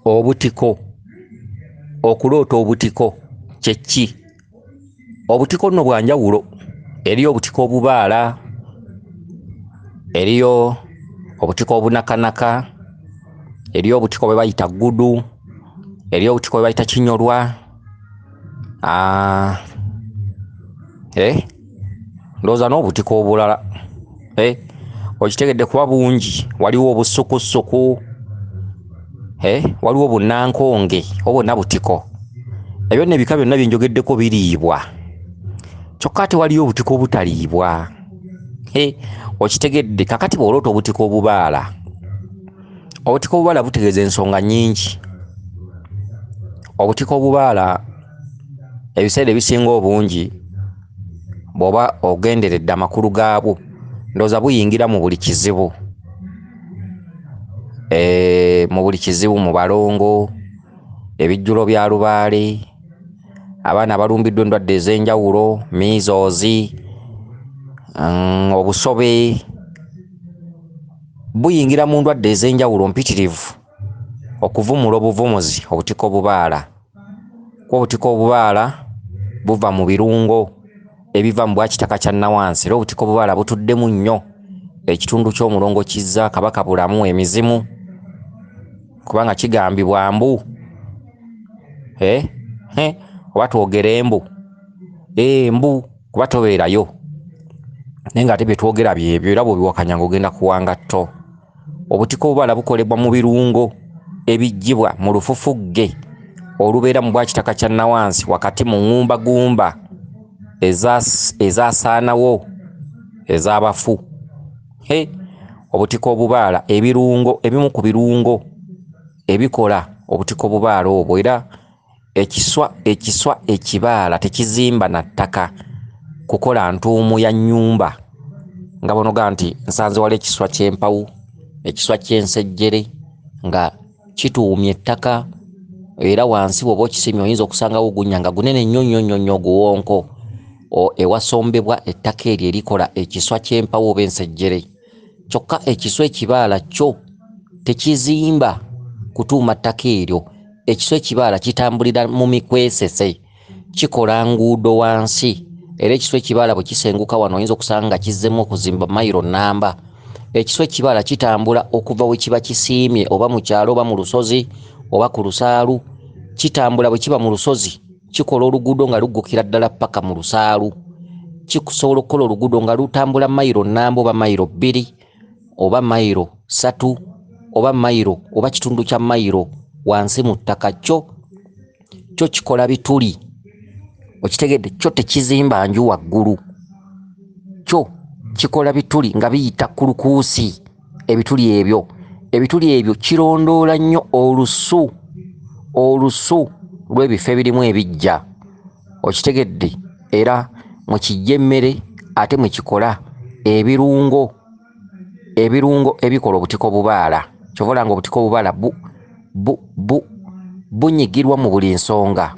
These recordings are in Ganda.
Obutiko. Okuloota obutiko kyeki? Obutiko nno bwa njawulo. Eriyo obutiko obubaala, eriyo obutiko obunakanaka, eriyo obutiko bwe bayita ggudu, eriyo obutiko bwe bayita kinyolwa. Ndowooza n'obutiko obulala okitegedde kuba bungi. Waliwo obusukusuku, waliwo bunnankonge, obwonna butiko. Ebyo nno ebika byonna byenjogeddeko biriibwa, kyokka ate waliyo obutiko obutaliibwa. Okitegedde? Kakati bw'oloota obutiko obubaala, obutiko obubaala butegeeza ensonga nnyingi. Obutiko obubaala ebiseera ebisinga obungi bw'oba ogenderedde amakulu gaabwo, ndowooza buyingira mu buli kizibu, mu balongo, ebijjulo bya lubaale, abaana abalumbiddwa endwadde ez'enjawulo, measles, obusobe, buyingira mu ndwadde ez'enjawulo mpitirivu okuvumula obuvumuzi. Obutiko obubaala, kuba obutiko obubaala buva mu birungo ebiva mu bwakitaka kya nawansi. Era obutiko obubaala butuddemu nnyo ekitundu ky'omulongo Kizza, Kabaka Bulamu, emizimu, kubanga kigambibwa mbu oba twogere embu kuba tobeerayo, naye ng'ate bye twogera byebyo, era bw'obiwakanya ng'ogenda kuwanga tto. Obutiko obubaala bukolebwa mu birungo ebiggyibwa mu lufufugge olubeera mu bwakitaka kya nawansi wakati mu ngumba ezaasaanawo ez'abafu. Obutiko obubaala ebirungo, ebimu ku birungo ebikola obutiko obubaala obwo. Era ekiswa ekibaala tekizimba na ttaka kukola ntuumu ya nnyumba, nga bonoga nti nsanze wali ekiswa ky'empawu, ekiswa ky'ensejjere nga kituumye ettaka, era wansi bw'oba okisimye oyinza okusangawo gunnya nga gunene nnyo nnyo nnyo nnyo guwonko, ewasombebwa ettaka eryo erikola ekiswa ky'empawu oba ensejjere. Kyokka ekiswa ekibaala kyo tekizimba kutuuma ttaka eryo. Ekiswa ekibaala kitambulira mu mikwesese, kikola nguudo wansi, era ekiswa ekibaala bwe kisenguka wano oyinza okusanga nga kizzemu okuzimba mayiro nnamba. Ekiswa ekibaala kitambula okuva we kiba kisiimye, oba mu kyalo oba mu lusozi oba ku lusaalu. Kitambula bwe kiba mu lusozi kikola oluguudo nga luggukira ddala paka mu lusaalu. Kikusobola okukola oluguudo nga lutambula mayiro nnamba oba mayiro 2 oba mayiro 3 oba mayiro oba kitundu kya mayiro wansi mu ttaka. Kyo kikola bituli, okitegedde? Kyo tekizimba nju waggulu, kyo kikola bituli nga biyita kulukuusi. Ebituli ebyo kirondoola nnyo olusu lw'ebifo ebirimu ebiggya, okitegedde? Era mwe kijja emmere ate mwe kikola ebirungo ebikola obutiko obubaala. Kyova nga obutiko obubaala bunyigirwa mu buli nsonga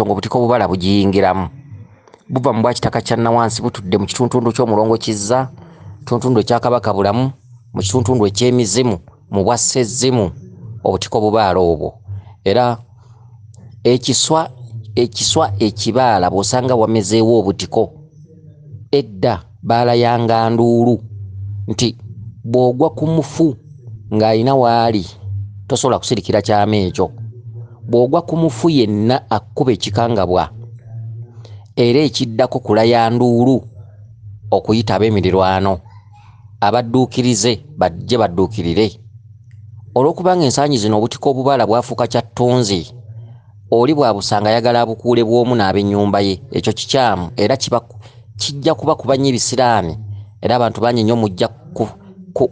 obutiko obubaala bugiyingiramu. Buva mu bwakitaka kya nawansi, butudde mu kitundu ky'omulongo Kizza, kitundu ekya Kabaka Bulamu, mu kitundu eky'emizimu, mu bwa Sezzimu, obutiko obubaala obwo. Era ekiswa ekibaala bw'osanga wamezeewo obutiko, edda baalayanga nduulu nti bw'ogwa ku mufu ng'alina waali tosobola kusirikira kyama ekyo. Bw'ogwa ku mufu yenna akkuba ekikangabwa, era ekiddako kulaya nduulu okuyita ab'emirirwano, abadduukirize bajje badduukirire. Olw'okubanga ensangi zino obutiko obubaala bwafuuka kya ttunzi, oli bwabusanga ayagala abukuule bw'omu n'ab'ennyumba ye, ekyo kikyamu era kijja kubakuba nnyo ebisiraani, era abantu bangi nnyo mujja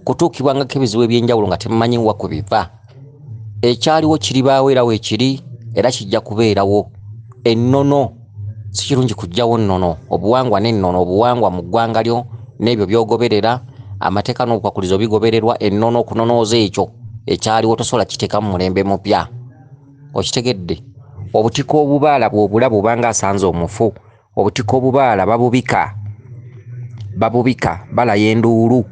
kutuukibwangako ebizibu eby'enjawulo nga temumanyi wa ku biva. Ekyaliwo kiribaawo era weekiri, era kijja kubeerawo. Ennono si kirungi kuggyawo nnono, obuwangwa n'ennono, obuwangwa mu ggwanga lyo n'ebyo by'ogoberera, amateeka n'obukwakkulizo bigobererwa. Ennono okunonooza ekyo ekyaliwo tosobola kiteeka mu mulembe mupya, okitegedde? Obutiko obubaala bw'obulaba obanga asanze omufu, obutiko obubaala babubika balaya enduulu,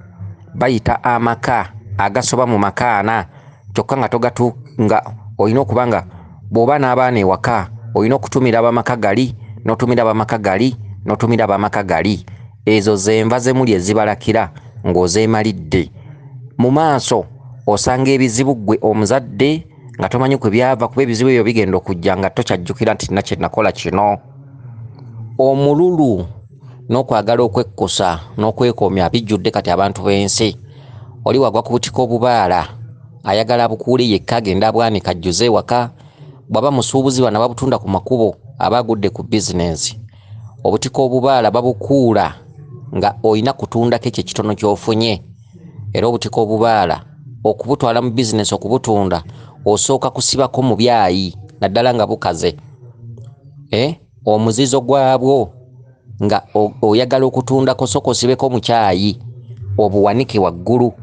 bayita amaka agasoba mu makaana kyokka nga togatu nga olina okubanga bw'oba n'abaana ewaka olina okutumira abamaka gali n'otumira abamaka gali n'otumira abamaka gali. Ezo zenva zemuli ezibalakira ng'ozeemalidde. Mu maaso osanga ebizibu ggwe omuzadde nga tomanyi kwe byava, kuba ebizibu ebyo bigenda okujja nga tokyajjukira nti nakye nakola kino. Omululu n'okwagala okwekkusa n'okwekomya bijjudde kati abantu b'ensi. Oli wagwa ku butiko obubaala ayagala bukuule yekka agenda abwanika ajjuze ewaka. Bw'aba musuubuzi bano babutunda ku makubo aba agudde ku bizinensi. Obutiko obubaala babukuula nga olina kutundako ekyo ekitono ky'ofunye. Era obutiko obubaala okubutwala mu bizinensi okubutunda osooka kusibako mu byayi naddala nga bukaze. Omuzizo gwabwo nga oyagala okutundako sooka osibeko mu kyayi obuwanike waggulu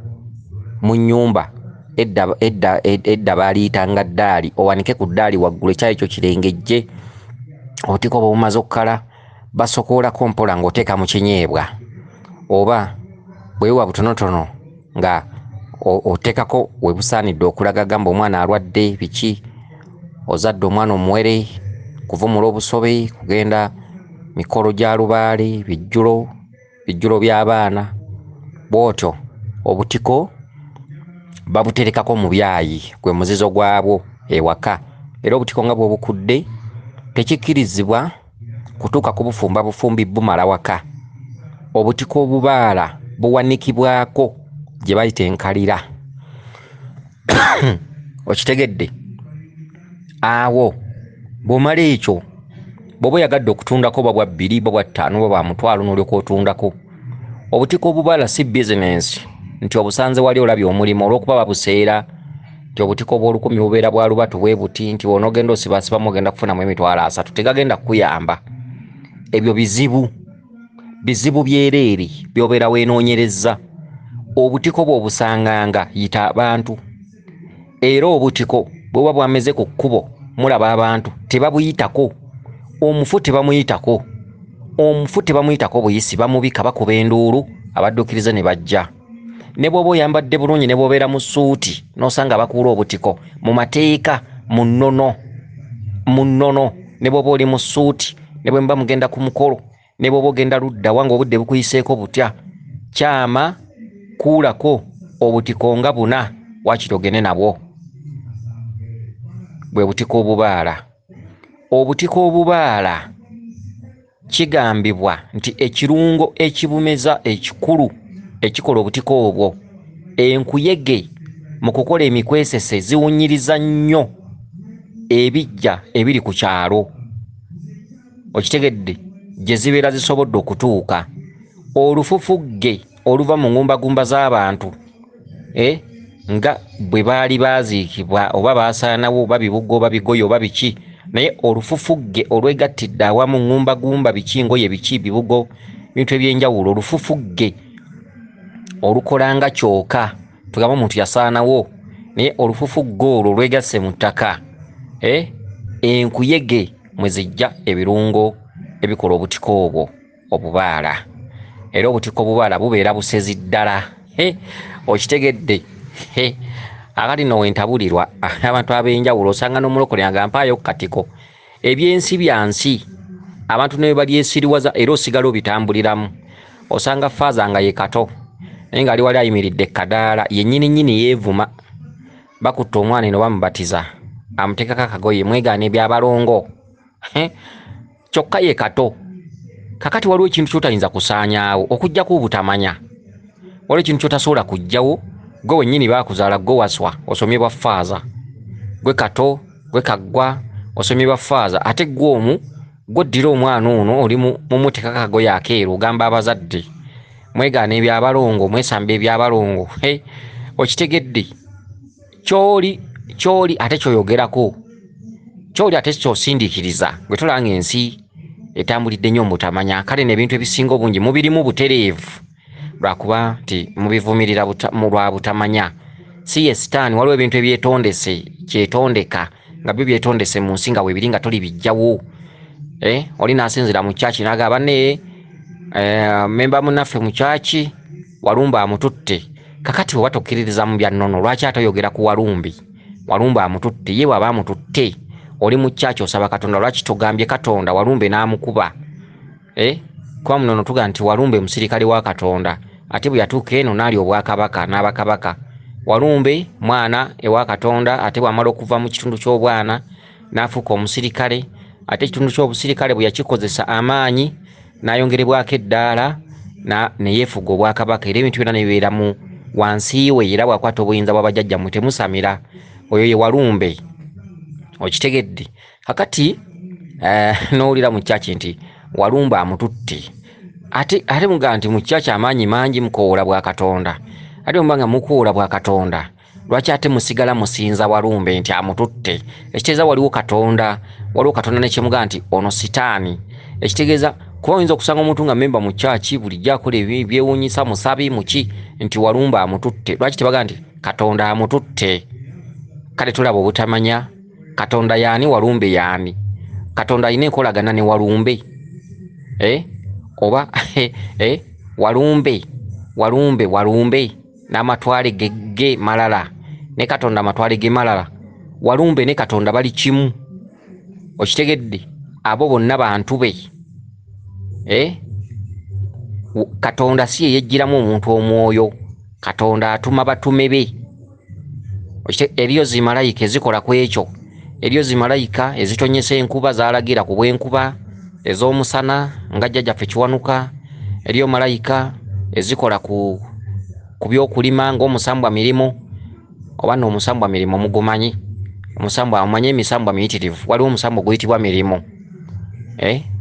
mu nnyumba. Edda baaliyitanga ddaali, owanike ku ddaali waggulu ekyayi ekyo kirengejje. Obutiko obwo bumaze okukala basokoolako mpola ng'oteeka mu kinyeebwa, oba bwewa butonotono nga oteekako we busaanidde okulaga gamba omwana alwadde biki, ozadde omwana omuwere, kuvumula obusobe, kugenda mikolo gya lubaale, bijjulo by'abaana. Bw'otyo obutiko babuterekako mu byayi gwe muzizo gwabwo ewaka. Era obutiko nga bw'obukudde tekikkirizibwa kutuuka kubufumba bufumbi bumala waka. Obutiko obubaala buwanikibwako gye bayita enkalira. Okitegedde? Awo bw'omala ekyo bw'oba oyagadde okutundako oba bwa 2 oba bwa 5 oba bwa mutwalo n'olyoka otundako. Obutiko obubaala si bizinensi nti obusanze wali olabye omulimu olw'okuba babuseera nti obutiko obw'olukumi bubeera bwa lubatu bwe buti nti w'onoogenda osibasibamu ogenda kufunamu emitwalo 3 tegagenda kukuyamba. Ebyo bizibu byereere by'obeera weenoonyerezza. Obutiko bw'obusanganga yita abantu. Era obutiko bw'oba bwameze ku kkubo mulaba abantu tebabuyitako. Omufu tebamuyitako. Omufu tebamuyitako buyisi, bamubika bakuba enduulu abadduukirize ne bajja. Ne bw'oba oyambadde bulungi ne bw'obeera mu ssuuti n'osanga bakuula obutiko mu mateeka mu nnono. Ne bw'oba oli mu ssuuti ne bwe mba mugenda ku mukolo ne bw'oba ogenda ludda wanga obudde bukuyiseeko butya, kyama kuulako obutiko nga 4 wakiri ogende nabwo. Bwe butiko obubaala. Obutiko obubaala kigambibwa nti ekirungo ekibumeza ekikulu ekikola obutiko obwo, enkuyege mu kukola emikwesese ziwunyiriza nnyo ebijja ebiri ku kyalo. Okitegedde? Gye zibeera zisobodde okutuuka. Olufufugge oluva mu ngumbagumba z'abantu nga bwe baali baaziikibwa oba baasaanawo oba bibugo oba bigoyo oba biki, naye olufufugge olwegattidde awamu ngumbagumba biki, ngoye biki, bibugo, bintu ebyenjawulo, olufufugge olukola nga kyoka. Tugamba omuntu yasaanawo naye olufufugge olwo lwegasse mu ttaka. Enkuyege mwe zijja ebirungo ebikola obutiko obwo obubaala. Era obutiko obubaala bubeera busezi ddala. Okitegedde? Akati nno wentabulirwa abantu ab'enjawulo osanga n'omulokole agampaayo ku katiko. Ebyensi byansi abantu ne balyesiriwaza era osigala obitambuliramu. Osanga faaza nga ye kato naye ng'ali wali ayimiridde kadaala yennyini yeevuma. Bakutte omwana eno bamubatiza amuteekako akagoye mwegaana ebyabalongo. Kyokka ye kato. Kakati waliwo ekintu ky'otayinza kusaanyaawo okuggyako obutamanya. Waliwo ekintu ky'otasobola kuggyawo. Gwe wennyini baakuzaala gwe waswa osomye bwa faaza. Gwe kato, gwe kaggwa osomye bwa faaza. Ate gwe omu gw'oddira omwana ono oli mumuteekako akagoye akeeru ogamba abazadde mwegaana ebyabalongo, mwesamba ebyabalongo. Okitegedde? Kyoli ate kyoyogerako. Kyoli ate kyosindiikiriza. Gwe tolanga ensi etambulidde nnyo mutamanya. Kale n'ebintu ebisinga obungi mubirimu butereevu lwakuba nti mubivumirira lwa butamanya. Si ye sitaani, waliwo ebintu ebyetondese kyetondeka nga byo byetondese mu nsi nga weebiri nga toli bijjawo. Oli n'asinzira mu kyaki n'agamba ne memba munnaffe mu kyaki Walumba amututte kakati bwe batokkiririza mu bya nnono lwaki atoyogera ku Walumbe? Walumbe amututte, ye bw'aba amututte oli mu kyaki osaba Katonda, lwaki togambye Katonda Walumbe n'amukuba? Kuba munono tuga nti Walumbe musirikale wa Katonda, ate bwe yatuuka eno n'ali obwakabaka n'abakabaka. Walumbe mwana ewa Katonda, ate bw'amala okuva mu kitundu ky'obwana n'afuuka omusirikale, ate ekitundu ky'obusirikale bwe yakikozesa amaanyi n'ayongerebwako eddaala ne yeefuga obwakabaka, era ebintu byonna ne bibeera mu wansi we, era bw'akwata obuyinza bw'abajjajja mwe temusamira. Oyo ye Walumbe, okitegedde? Kakati n'owulira mu kyaki nti Walumbe amututte, ate muga nti mu kyaki amaanyi mangi mukoola bwa Katonda, ate mubanga mukoola bwa Katonda lwaki ate musigala musinza Walumbe nti amututte? Ekitegeeza waliwo Katonda ne kyemuga nti ono sitaani. Ekitegeeza kuba oyinza okusanga omuntu nga memba mu kyaki bulijjo akola ebyewuunyisa, musabi muki, nti Walumbe amututte. Lwaki tebaga nti Katonda amututte? Kale tulaba obutamanya Katonda yaani, Walumbe yaani? Katonda alina enkolagana ne Walumbe? Oba Walumbe n'amatwale ge malala ne Katonda amatwale ge malala. Walumbe ne Katonda bali kimu, okitegedde? Abo bonna bantu be. Katonda si ye yejjiramu omuntu omwoyo, Katonda atuma batume be. Eriyo zimalayika ezikola ku ekyo, eriyo zimalayika ezitonyesa enkuba zaalagira ku bw'enkuba ez'omusana nga jjajjaffe Kiwanuka, eriyo malayika ezikola ku by'okulima ng'omusambwa mirimo. Oba n'omusambwa mirimo mugumanyi? Omusambwa amanyi emisambwa miyitirivu, waliwo omusambwa guyitibwa mirimo,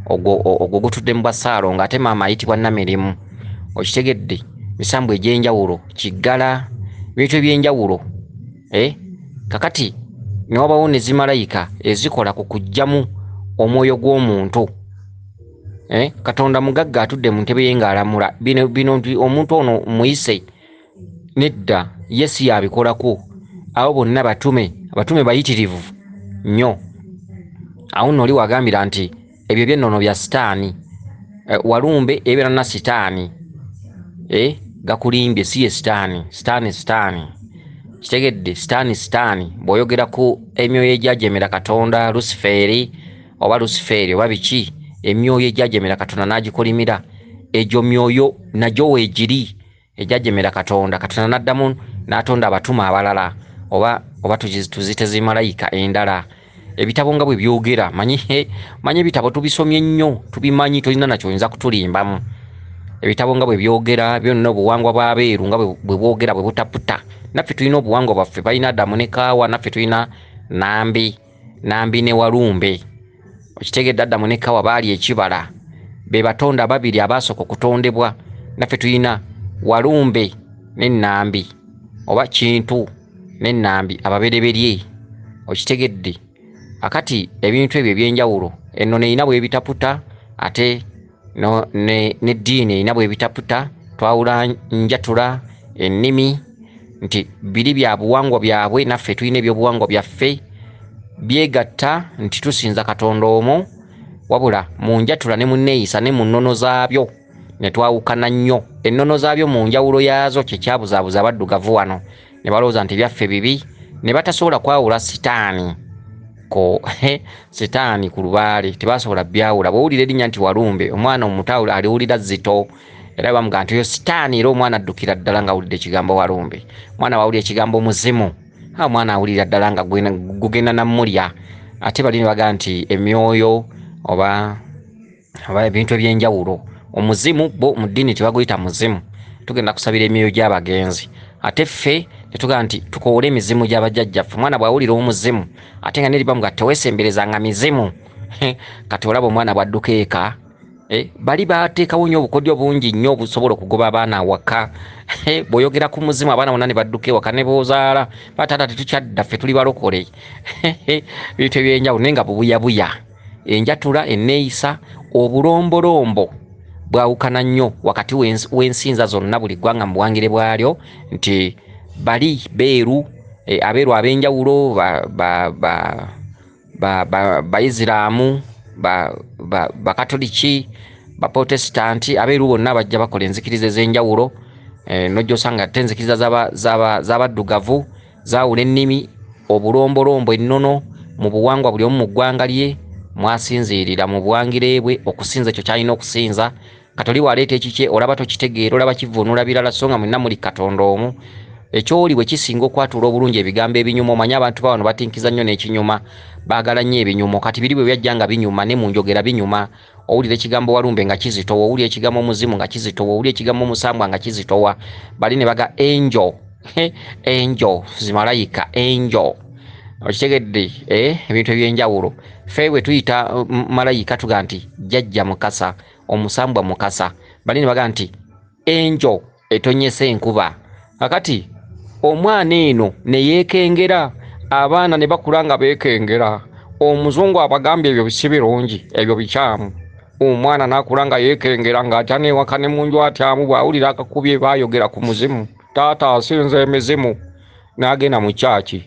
ogwo gutudde mu Basaalo ng'ate maama ayitibwa Namirimu, okitegedde? Misambwa egy'enjawulo, kiggala, bintu eby'enjawulo. Kakati ne wabawo ne zimalayika ezikola ku kuggyamu omwoyo gw'omuntu. Katonda mugagga atudde mu ntebe ye ng'alamula bino nti omuntu ono muyise, nedda, ye si yabikolako. Abo bonna batume bayitirivu nnyo. Awo nno oli wagambira nti ebyo by'ennono bya sitaani. Walumbe ebeera na sitaani, gakulimbye, si ye sitaani. Sitaani kitegedde? Sitaani bw'oyogera ku emyoyo egyajemera Katonda, Lusifeeri oba biki, emyoyo egyajemera Katonda n'agikolimira, egyo myoyo nagyo weegiri egyajemera Katonda. Katonda n'addamu n'atonda abatume abalala oba tuzite zimalayika endala. Ebitabo nga bwe byogera, manyi ebitabo tubisomye nnyo, tubimanyi, tolina nakyo oyinza kutulimbamu. Ebitabo nga bwe byogera byonna, obuwangwa bw'abeeru nga bwe bwogera, bwe butaputa. Naffe tulina obuwangwa bwaffe, balina Adamu ne Kaawa, naffe tulina Nambi ne Walumbe. Okitegedde? Adamu ne Kaawa baali ekibala, be batonda babiri abaasooka okutondebwa. Naffe tulina Walumbe ne Nambi, oba Kintu ne Nambi, ababereberye. Okitegedde? Akati ebintu ebyo ebyenjawulo, ennono erina bw'ebitaputa, ate n'eddiini erina bw'ebitaputa. Twawula njatula, ennimi, nti biri bya buwangwa byabwe, naffe tulina ebyobuwangwa byaffe, byegatta nti tusinza Katonda omwo, wabula mu njatula ne mu nneeyisa ne mu nnono zaabyo ne twawukana nnyo. Ennono zaabyo mu njawulo yaazo kye kyabuzaabuza abaddugavu wano, ne balowooza nti byaffe bibi, ne batasobola kwawula sitaani ku lubaale, tebasobola byawula. Bw'owulira erinnya nti Walumbe, omwana omuto aliwulira Zito, era bamugamba nti oyo sitaani, era omwana addukira ddala nga awulidde ekigambo Walumbe. Omwana wawulira ekigambo muzimu, omwana awulira ddala nga gugenda namulya. Ate bali ne bagamba nti emyoyo oba ebintu ebyenjawulo, omuzimu bo mu ddiini tebaguyita muzimu, tugenda kusabira emyoyo gy'abagenzi. Ate ffe netugamba nti tukoowole emizimu gy'abajjajjaffe. Omwana bw'awulira omuzimu, ate nga neribamu nga teweesemberezanga mizimu. Kati olaba omwana bw'adduka eka, bali bateekawo nnyo obukodyo bungi nnyo obusobola okugoba abaana awaka. Bw'oyogera ku muzimu, abaana bonna ne badduka ewaka ne boozaala, bataata tetukyadda, ffe tuli balokole. Bintu ebyenjawulo naye nga bubuyabuya. Enjatula, enneeyisa, obulombolombo bwawukana nnyo wakati w'ensinza zonna, buli ggwanga mu buwangire bwalyo, nti bali beeru, abeeru ab'enjawulo, Baisiraamu, Bakatoliki, Baprotestanti, abeeru bonna bajja bakola enzikiriza ez'enjawulo. nojja osanga tenzikiriza z'abaddugavu zaawula ennimi obulombolombo ennono mu buwangwa buli omu mu ggwanga lye mwasinziirira mu buwangire bwe okusinza ekyo kyalina okusinza katoli waleeta ekikye olaba tokitegeera olaba kivuunula birala so nga mwenna muli katonda omu ekyoli bwe kisinga okwatula obulungi ebigambo ebinyuma omanye abantu bawano batinkiza nnyo n'ekinyuma baagala nnyo ebinyumo kati biri bwe byajja nga binyuma ne mu njogera binyuma owulira ekigambo walumbe nga kizitowa owulira ekigambo muzimu nga kizitowa owulira ekigambo musambwa nga kizitowa bali ne baga angel angel zimalayika angel okitegedde ebintu ebyenjawulo ffe bwe tuyita malayika tuga nti jjajja mukasa omusambwa mukasa bali ne baga nti angel etonyesa enkuba akati omwana eno ne yeekengera abaana ne bakula nga beekengera omuzungu abagambye ebyo bisi birungi ebyo bikyamu omwana n'akula nga yeekengera ng'atya neewaka ne mu nju atyamu bw'awulira akakubye baayogera ku muzimu taata asinza emizimu n'agenda mu kyaki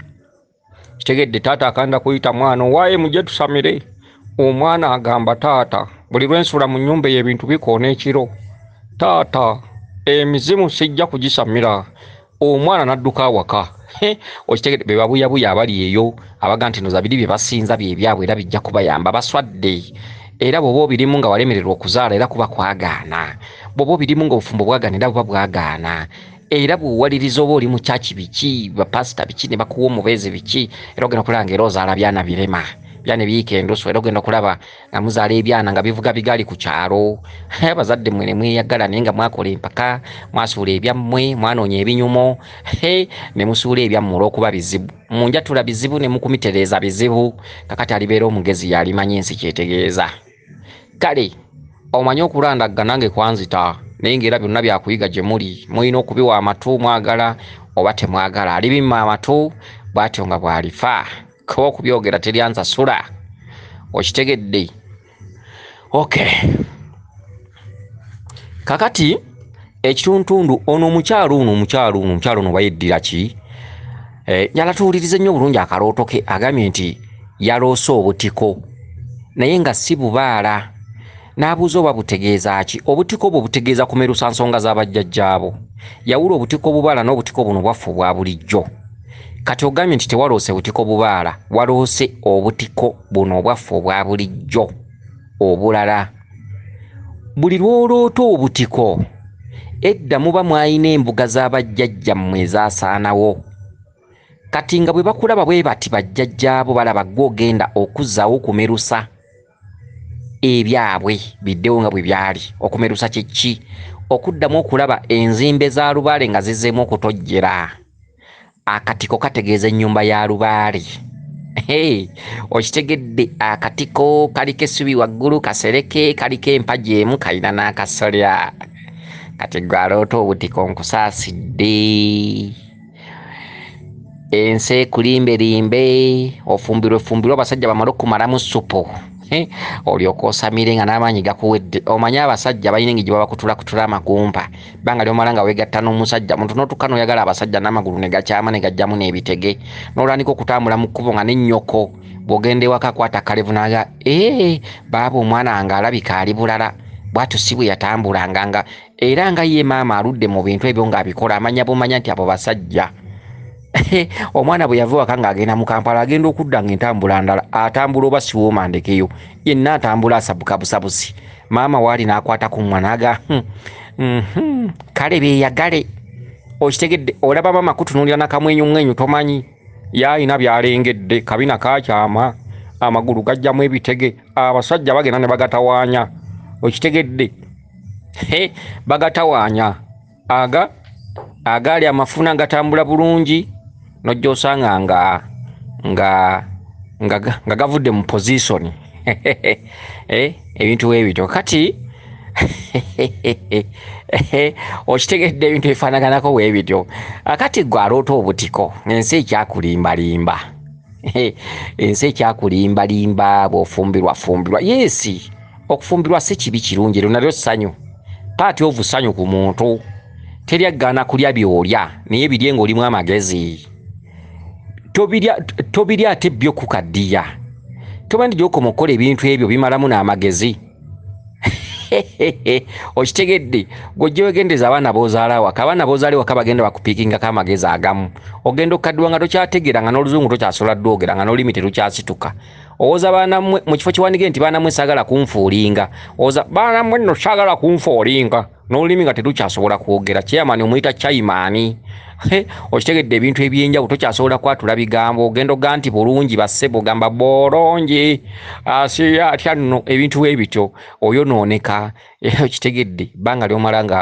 kitegedde taata akanda kuyita mwana owaaye mujje tusamire omwana agamba taata buli lwensula mu nnyumba eyo ebintu bikoona ekiro taata emizimu sijja kugisamira omwana n'adduka awaka okitegedde be babuyabuya abali eyo abaga nti noza biri bye basinza bye byabwe era bijja kubayamba baswadde era bw'oba obirimu nga walemererwa okuzaala era kuba kwagaana bw'oba obirimu nga obufumbo bwagaana era buba bwagaana era bw'owaliriza oba oli mu kyaki biki bapasita biki ne bakuwa omubeezi biki era ogenda okulaba nga era ozaala byana birema byana ebiyiika endusu era ogenda okulaba nga muzaala ebyana nga bivuga bigaali ku kyalo abazadde mmwe ne mweyagala naye nga mwakola empaka mwasuula ebyammwe mwanoonya ebinyumo ne musuula ebyammwe olw'okuba bizibu munjatula bizibu ne mukumitereeza bizibu kakati alibeera omugezi yalimanyi ensi kyetegeeza kale omanye okulandagga nange kwanzita naye ng'era byonna byakuyiga gye muli mulina okubiwa amatu mwagala oba temwagala alibimma amatu bw'atyo nga bw'alifa kuba okubyogera teryansasula okitegedde okay kakati ekituntundu ono omukyalo ono bayeddira ki njala tuwulirize nnyo bulungi akalooto ke agambye nti yaloose obutiko naye nga si bubaala n'abuuza oba butegeeza ki obutiko obwo butegeeza kumerusa nsonga z'abajjajjaabo yawula obutiko obubaala n'obutiko buno bwaffe obwa bulijjo kati ogambye nti tewaloose butiko bubaala waloose obutiko buno obwaffe obwa bulijjo obulala buli lwoloota obutiko edda muba mwayina embuga z'abajjajjammwe ezaasaanawo kati nga bwe bakulaba bwe bati bajjajjaabo balaba gw'ogenda okuzzaawo okumerusa ebyabwe biddewo nga bwe byali okumerusa kyeki okuddamu okulaba enzimbe za lubaale nga zizzeemu okutojjera akatiko kategeeza ennyumba ya lubaale okitegedde akatiko kaliko essubi waggulu kasereke kaliko empagi emu kalina n'akasolya kati gwaloota obutiko nkusaasidde ensi ekulimbelimbe ofumbirwe abasajja bamale okumalamu supu olyoka osamire nga n'amaanyi gakuwedde omanye abasajja balina engeri gye baba kutula amagumba banga lyomala nga weegatta n'omusajja muntu n'otuuka n'oyagala abasajja n'amagulu ne gakyama ne gajjamu n'ebitege n'olwandika okutambula mu kkubo nga n'ennyoko bw'ogenda ewaka akwata kalevu naga baaba omwana wange alabika ali bulala bw'atyo si bwe yatambulanga nga era nga ye maama aludde mu bintu ebyo ng'abikola amanya bumanya nti abo basajja omwana bwe yava waka ng'agenda mu Kampala agenda okudda ng'entambula ndala atambula oba siwoomandekeyo yenna atambula asabuka busabusi maama waali n'akwata ku mwana aga kale beeyagale okitegedde olaba maama kutunuulira nakamwenyumwenyu tomanyi yaalina byalengedde kabina kakyama amagulu gajjamu ebitege abasajja bagenda ne bagatawaanya okitegedde bagatawaanya agaali amafuna gatambula bulungi nojja osanga nga gavudde mu position ebintu ebityo kati okitegedde ebintu ebifaanaganako weebityo akati gwe aloota obutiko ensi ekyakulimbalimba ensi ekyakulimbalimba bw'ofumbirwafumbirwa yesi okufumbirwa si kibi kirungi eryo nalyo ssanyu paati ovu ssanyu ku muntu teryaggaana kulya by'olya naye birye ng'olimu amagezi tobirya ate by'okukaddiya toba ndi gy'okoma okukola ebintu ebyo bimalamu n'amagezi okitegedde gojje wegendeza abaana bozaala waka abaana bozaali waka bagenda bakupiikinga kamagezi agamu ogenda okaddiwa nga tokyategeera nga n'oluzungu tokyasobola ddwogera nga n'olulimi terukyasituka owooza baana mmwe mu kifo kiwandige nti baana mmwe saagala kunfuulinga owooza baana mmwe nno saagala kunfuulinga n'olulimi nga terukyasobola kwogera kyeyamani omuyita chayimaani okitegedde ebintu ebyenjawulo tokyasobola kwatula bigambo ogenda oga nti bulungi bassebo gamba bolongi asiya atya nno ebintu ebityo oyonooneka okitegedde bbanga lyomala nga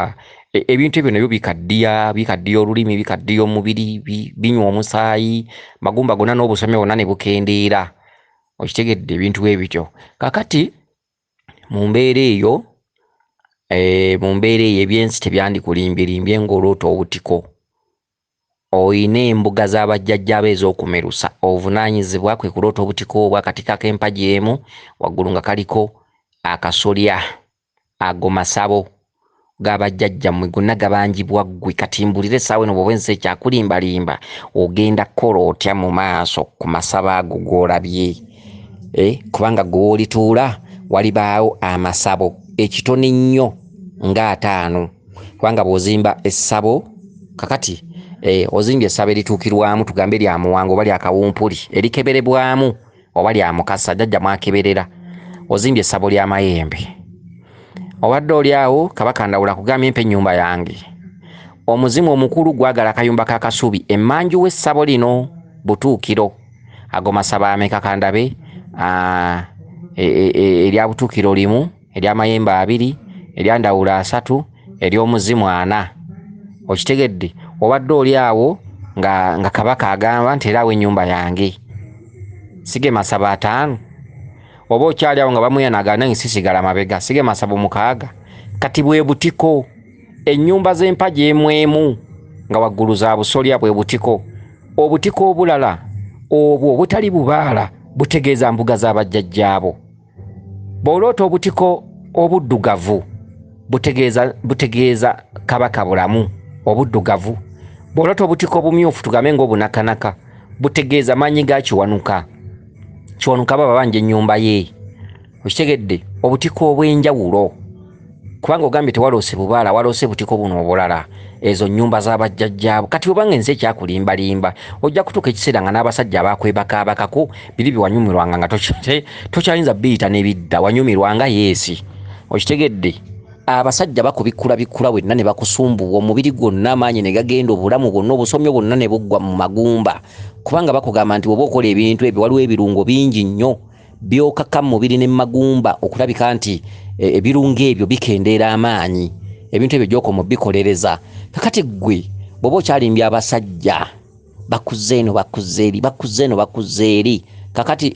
ebintu ebyo nabyo bikaddiya olulimi bikaddiya omubiri binywa omusaayi magumba gonna n'obusomi bwonna ne bukendeera okitegedde ebintu ebityo kakati mu mbeera eyo ebyensi tebyandikulimbye ng'oloota obutiko oyina embuga z'abajjajjaabo ez'okumerusa obuvunaanyizibwa kwe kuloota obutiko obwo akatika k'empagi emu waggulu nga kaliko akasolya ago masabo g'abajjajjammwe gonna gabanjibwa ggwe kati mbulira essaawa eno bw'oba ensi ekyakulimbalimba ogenda kukola otya mu maaso ku masabo ago g'olabye kubanga gwe olituula walibaawo amasabo ekitone nnyo nga 5 kubanga bw'ozimba essabo kakati ozimbye essabo erituukirwamu tugambe lya muwanga oba lya kawumpuli erikeberebwamu oba lya mukasa jjajja mwakeberera ozimbye essabo lya mayembe obadde oli awo kabaka Ndawula kugambye mpa ennyumba yange omuzimu omukulu gwagala akayumba ka kasubi emmanju w'essabo lino butuukiro ago masabo ameka kandabe erya butuukiro 1 erya mayembe 2 erya Ndawula 3 ery'omuzimu 4 okitegedde obadde oli awo nga kabaka agamba nti era awo ennyumba yange sige masabo 5 oba okyali awo nga bamuyanagana nsisigala mabega sige masabo 6 kati bwe butiko ennyumba z'empagi emu nga waggulu za busolya bwe butiko obutiko obulala obwo obutali bubaala butegeeza mbuga z'abajjajjaabo bw'oloota obutiko obuddugavu butegeeza kabaka bulamu obuddugavu bw'oloota obutiko obumyufu tugambe ng'obunakanaka butegeeza maanyi ga Kiwanuka baba banja ennyumba ye okitegedde obutiko obw'enjawulo kubanga ogambye tewaloose bubaala waloose butiko buno obulala ezo nnyumba z'abajjajjaabo kati obanga ensi ekyakulimbalimba ojja kutuuka ekiseera nga n'abasajja abakwebakaabakako biri wanyumirwanga nga tokyayinza biyita n'ebidda wanyumirwanga yeesi okitegedde abasajja bakubikula bwenna ne bakusumbuwa omubiri gwonna amaanyi ne gagenda obulamu bwonna obusomyo bwonna ne buggwa mu magumba kubanga bakugamba nti oba okola ebintu ebyo waliwo ebirungo bingi nnyo byokaka mu mubiri ne magumba okulabika nti ebirungo ebyo bikendeera amaanyi ebintu ebyo gy'okoma bikolereza kakati ggwe bw'oba okyalimbya abasajja bakuze eno eri kakati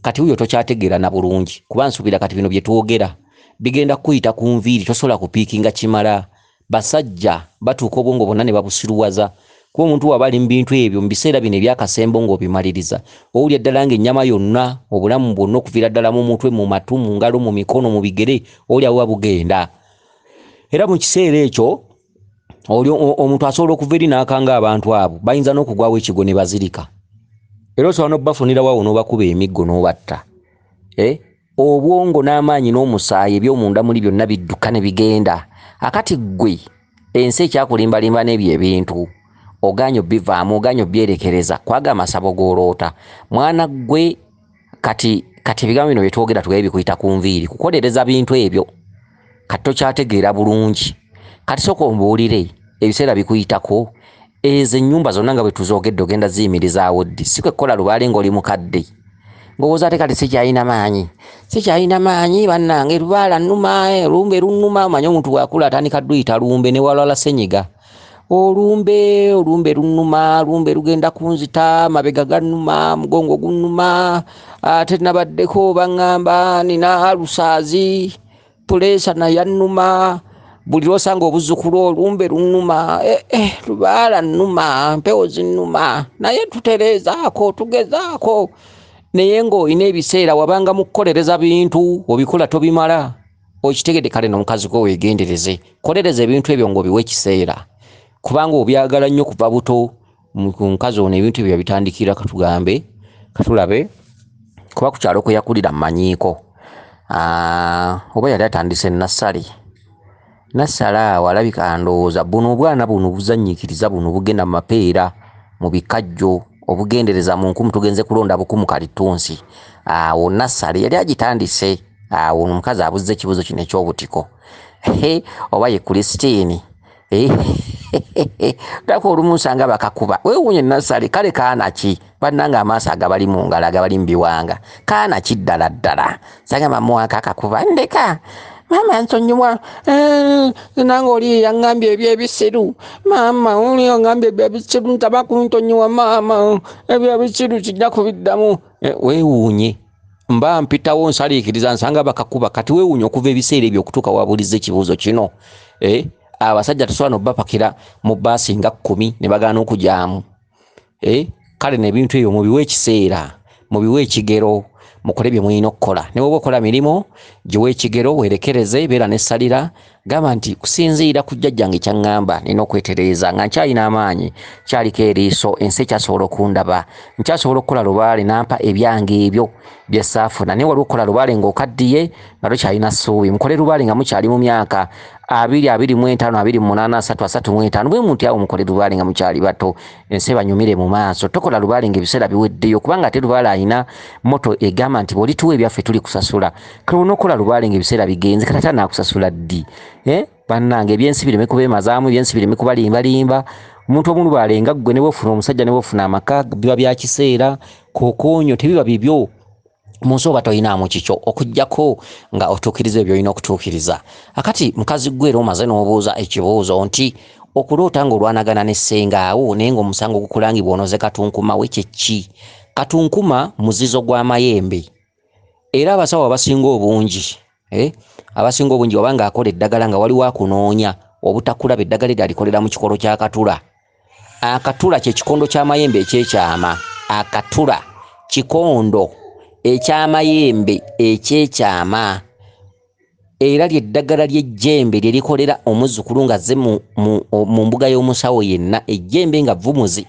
kati wuyo tokyategeera na bulungi kuba nsuubira kati bino bye twogera bigenda kuyita ku nviiri tosobola kupiikinga kimala basajja batuuka obwongo bwonna ne babusiruwaza kuba omuntu waba ali mu bintu ebyo mu biseera bino ebyakasembo ng'obimaliriza owulya ddala ng'ennyama yonna obulamu bwonna okuviira ddala mu mutwe mu matu mu ngalo mu mikono mu bigere owulya buba bugenda era mu kiseera ekyo omuntu asobola okuva eri n'akanga abantu abo bayinza n'okugwawo ekigo ne bazirika era osobola n'obafunira wawo n'obakuba emiggo n'obatta obwongo n'amaanyi n'omusaayi eby'omunda muli byonna bidduka ne bigenda akati ggwe ensi ekyakulimbalimba n'ebyo ebintu oganya obivaamu oganya obyerekereza kwaga amasabo g'oloota mwana ggwe kati ebigambo bino byetwogera tugaye bikuyita ku nviiri kukolereza bintu ebyo kati tokyategeera bulungi kati sooka ombuulire ebiseera bikuyitako ezo ennyumba zonna nga bwe tuzoogedde ogenda ziyimirizaawo ddi si kwe kukola lubaale ng'oli mukadde ngowooza ate kati sikyalina maanyi bannange lubaala nnuma olumbe lunnuma manye omuntu bw'akula atandika dduyita lumbe ne walala senyiga olumbe lunnuma lumbe lugenda kunzita mabega gannuma mugongo gunnuma ate nabaddeko baŋŋamba nina lusaazi puleesa nayannuma buli lwosanga obuzzukulu olumbe lunnuma lubaala nnuma mpewo zinnuma naye tutereezaako tugezaako naye ng'olina ebiseera wabanga mu kukolereza bintu obikola tobimala okitegedde kale n'omukazi gwe weegendereze kolereza ebintu ebyo ng'obiwa ekiseera kubanga obyagala nnyo kuva buto ku mukazi ono ebintu ebyo yabitandikira katulabe kuba ku kyalo kwe yakulira mmanyiiko oba yali atandise nassale awo alabika ndowooza buno obwana buno buzannyikiriza buno bugenda mu mapeera mu bikajjo obugendereza mu nkumu tugenze kulonda bukumu kalitunsi. Awo nassale yali agitandise. Awo omukazi abuzze ekibuuzo kino eky'obutiko oba ye Christine tako olumu nsanga bakakuba weewuunye nassale kale kaana ki bannanga amaaso agabali mu ngalo agabali mu biwanga kaana ki ddala ddala nsanga mama wange akakuba ndeka mama nsonyiwa nange oli yaŋŋambye ebyebisiru mama oli yaŋŋambye ebyebisiru ntaba kuntonyiwa mama ebyebisiru kijja kubiddamu weewuunye mba mpitawo nsaliikiriza nsanga bakakuba kati weewuunye okuva ebiseera ebyo okutuuka wabuliza ekibuuzo kino abasajja tosobola nobapakira mu baasi nga 10 ne bagaana okujaamu kale n'ebintu ebyo mubiwe ekiseera mubiwe ekigero mukole bye mulina okukola ne bwoba okola mirimu giwe ekigero weerekereze beera n'essalira gamba nti kusinziira ku jjajjange kyaŋŋamba nina okwetereeza nga nkyalina amaanyi kyaliko eriiso ensi ekyasobola okundaba nkyasobola okukola lubaale nampa ebyange ebyo bye saafuna naye wali okukola lubaale ng'okaddiye nga tokyalina ssuubi mukole lubaale nga mukyali mu myaka 25, 28, 33, bwe muntu awo mukole lubaale nga mukyali bato ensi banyumire mu maaso tokola lubaale ng'ebiseera biweddeyo kubanga ate lubaale alina moto egamba nti bw'olituwa ebyaffe tuli kusasula kale onokola lubaale ng'ebiseera bigenze kati ate anaakusasula ddi bannange ebyensi bireme kubeemazaamu ebyensi bireme kubalimbalimba omuntu omulubaale nga ggwe ne bwofuna omusajja ne bwofuna amaka biba bya kiseera kokoonyo tebiba bibyo mu nsi oba toyinaamu kikyo okuggyako nga otuukiriza ebyo olina okutuukiriza. Akati mukazi gwe era omaze n'obuuza ekibuuzo nti okuloota ng'olwanagana ne ssengaawo naye ng'omusango gukulangibwa onoze katunkuma we kyeki. Katunkuma muzizo gw'amayembe era abasawo abasinga obungi abasinga obungi wabanga akola eddagala nga waliwo akunoonya obutakulaba eddagala eryo alikolera mu kikolo ky'akatula. Akatula kye kikondo ky'amayembe ekyekyama. Akatula kikondo ekyamayembe ekyekyama era lyeddagala ly'ejjembe lye likolera omuzzukulu ng'azze mu mbuga y'omusawo yenna ejjembe nga vumuzi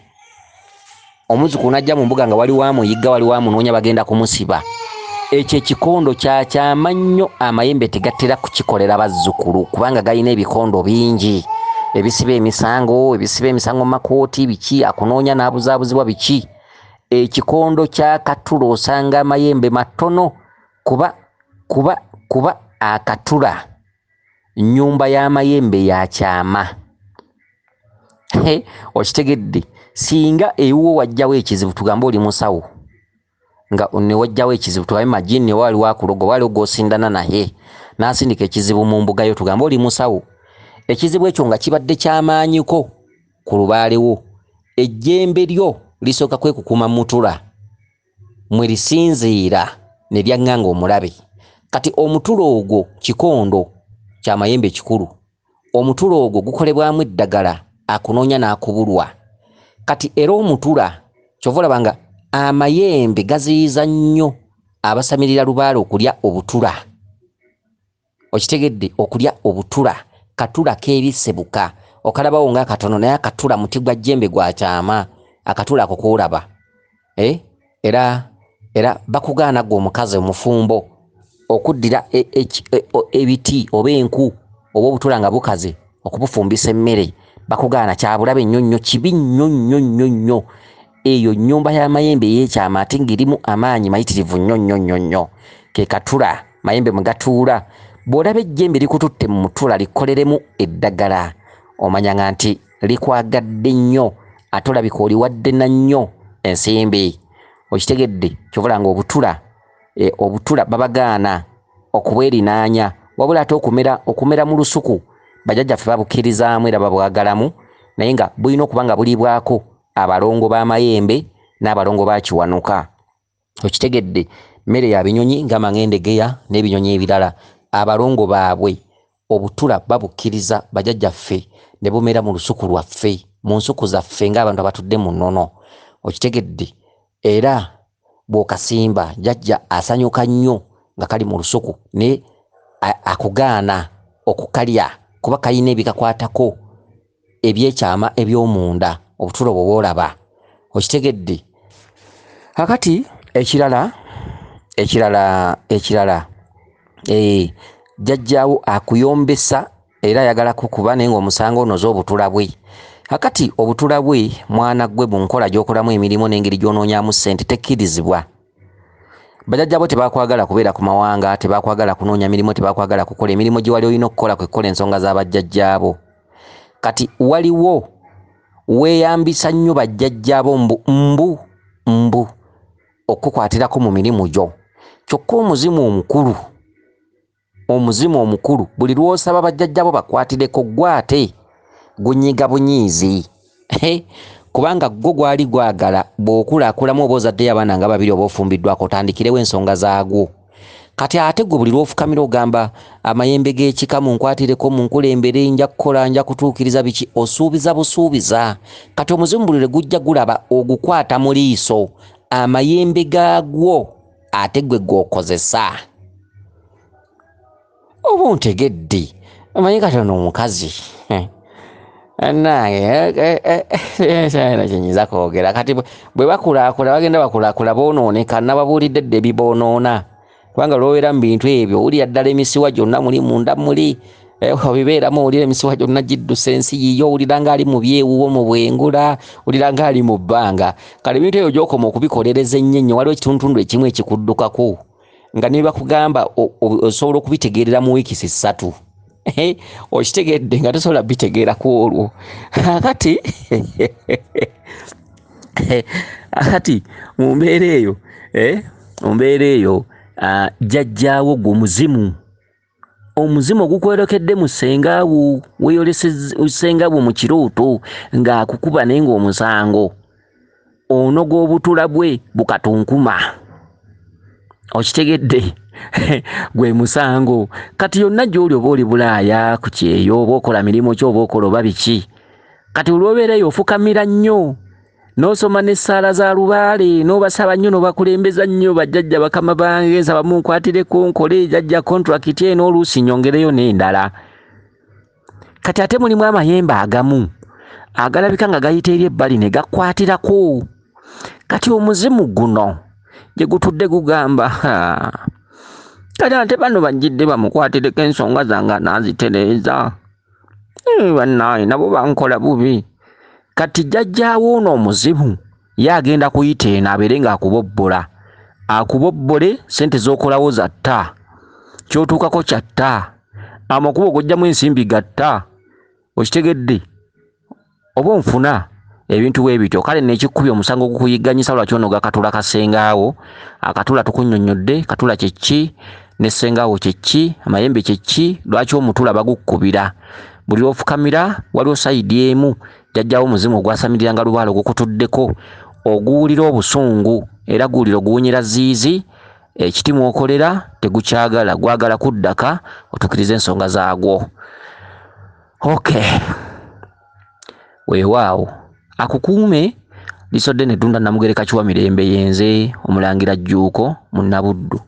omuzzukulu n'ajja mu mbuga nga waliwo amuyigga waliwo amunoonya bagenda kumusiba. Ekyo ekikondo kyakyama nnyo amayembe tegatera kukikolera bazzukulu kubanga galina ebikondo bingi ebisiba emisango mu makooti biki akunoonya n'abuzaabuzibwa biki. Ekikondo kya katula osanga amayembe matono kuba akatula nnyumba y'amayembe yakyama. Okitegedde singa ewuwo wajjawo ekizibu tugambe oli musawo nga ne wajjawo ekizibu tubaye majini ne waliwo akulogo waliwo gw'osindana naye n'asindika ekizibu mu mbuga yo tugambe oli musawo ekizibu ekyo nga kibadde kyamaanyiko ku lubaalewo ejjembe lyo lisooka kwekukuma mutula mwe lisinziira ne lyaŋŋanga omulabe. Kati omutula ogwo kikondo kyamayembe kikulu omutula ogwo gukolebwamu eddagala akunoonya n'akubulwa. Kati era omutula kyova olaba nga amayembe gaziyiza nnyo abasamirira lubaale okulya obutula. Okitegedde okulya obutula katula keebisebuka okalabawo ng'akatono naye akatula muti gwa jjembe gwakyama akatula ako koolaba era bakugaana gwe omukazi omufumbo okuddira ebiti oba enku oba obutula nga bukaze okubufumbisa emmere bakugaana kyabulabe nnyo nnyo kibi nnyo nnyo nnyo nnyo. Eyo nnyumba y'amayembe ey'ekyama ate ng'erimu amaanyi mayitirivu nnyo nnyo nnyo nnyo ke katula mayembe mwe gatuula. Bw'olaba ejjembe likututte mu mutula likoleremu eddagala omanyanga nti likwagadde nnyo ate olabika oli wadde na nnyo ensimbi. Okitegedde kyovula nga obutula babagaana okubwerinaanya wabula ate okumera mu lusuku bajjajjaffe babukkirizaamu era babwagalamu naye nga bulina okuba nga buliibwako abalongo b'amayembe n'abalongo ba kiwanuka. Okitegedde mmere ya binyonyi ng'amang'endegeya n'ebinyonyi ebirala abalongo baabwe obutula babukkiriza bajjajjaffe ne bumera mu lusuku lwaffe mu nsuku zaffe ng'abantu abatudde mu nnono. Okitegedde era bw'okasimba jjajja asanyuka nnyo nga kali mu lusuku ne akugaana okukalya kuba kalina ebikakwatako ebyekyama eby'omunda obutula obwo bw'olaba. Okitegedde akati ekirala jjajjaawo akuyombesa era ayagala kukuba naye ng'omusanga onoza obutula bwe. Akati obutula bwe mwana gwe bunkola gy'okolamu emirimu n'engeri gy'onoonyaamu ssente tekkirizibwa. Bajjajjaabo tebakwagala kubeera ku mawanga, tebakwagala kunoonya mirimu, tebakwagala kukola emirimu gye wali olina okukola kwe kukola ensonga z'abajjajjaabo. Kati waliwo weeyambisa nnyo bajjajjaabo mbu okukwatirako mu mirimu gyo. Kyokka omuzimu omukulu buli lw'osaba bajjajjaabo bakwatireko gwate gunyiga bunyiizi. Kubanga gwo gwali gwagala bw'okulaakulamu oba ozaddeyo abaana nga babiri oba ofumbiddwako otandikirewo ensonga zaagwo. Kati ate gwe buli lw'ofukamira ogamba amayembe g'ekika munkwatireko munkulembere nja kukola nja kutuukiriza biki, osuubiza busuubiza. Kati omuzimu buli lwe gujja gulaba ogukwata mu liiso amayembe gaagwo ate gwe gw'okozesa. Oba ontegedde omanyi katono omukazi kyenyiza kwogera kati bwe bakulaakula bagenda bakulaakula boonooneka nababuulidde dde ebiboonoona kubanga lwobeera mu bintu ebyo owulira ddala emisiwa gyonna muli munda muli obibeeramu owulira emisiwa gyonna giddusa ensi yiyo owulira ng'ali mu byewuwo mu bwengula owulira ng'ali mu bbanga. Kale ebintu ebyo gy'okoma okubikolereza ennyo waliwo ekitundutundu ekimu ekikuddukako nga ne bakugamba osobola okubitegeerera mu wiikisi 3. Okitegedde nga tosobola bitegeerako olwo. Akati mu mbeera eyo jjajjaawo gwe omuzimu ogukwerekedde mu ssengaawo weeyolesesengaawo mu kirooto ng'akukuba naye ng'omusango onoga obutula bwe bukatunkuma. Okitegedde gwe musango. Kati yonna gy'oli oba oli Bulaaya ku kyeyo oba okola mirimu ki oba okola oba biki, kati olwobeerayo ofukamira nnyo n'osoma n'essaala za lubaale n'obasaba nnyo n'obakulembeza nnyo bajjajja bakama bange nsaba munkwatireko nkole jjajja kontrakiti eno oluusi nyongereyo n'endala. Kati ate mulimu amayembe agamu agalabika nga gayita eri ebbali ne gakwatirako. Kati omuzimu guno gye gutudde gugamba kati ate bano bajjidde bamukwatireko ensonga zange n'azitereeza. Bannaaye nabo bankola bubi. Kati jjajjaawo ono omuzimu ye agenda kuyita eno abeere ng'akubobbola. Akubobbole ssente z'okolawo zatta, ky'otuukako kyatta, amakubo g'ojjamu ensimbi gatta. Okitegedde? Oba onfuna ebintu bwe bityo. Kale n'ekikubye omusango gukuyigganyisa lwaki onoga katula kasengaawo. Akatula tukunnyonnyodde, katula kye ki ne ssengaawo kye ki, amayembe kye ki, lwaki omutula bagukkubira. Buli lw'ofukamira waliwo sayidi emu jjajjaawo omuzimu ogwasamiriranga lubaale ogukutuddeko oguwulira obusungu era guwulira oguwunyira ziizi. Ekiti mw'okolera tegukyagala, gwagala kuddaka otuukirize ensonga zaagwo. Okay, weewaawo akukuume. Lisodde ne Ddunda Namugereka Kiwa Mirembe yenze Omulangira Jjuuko mu Nabuddu.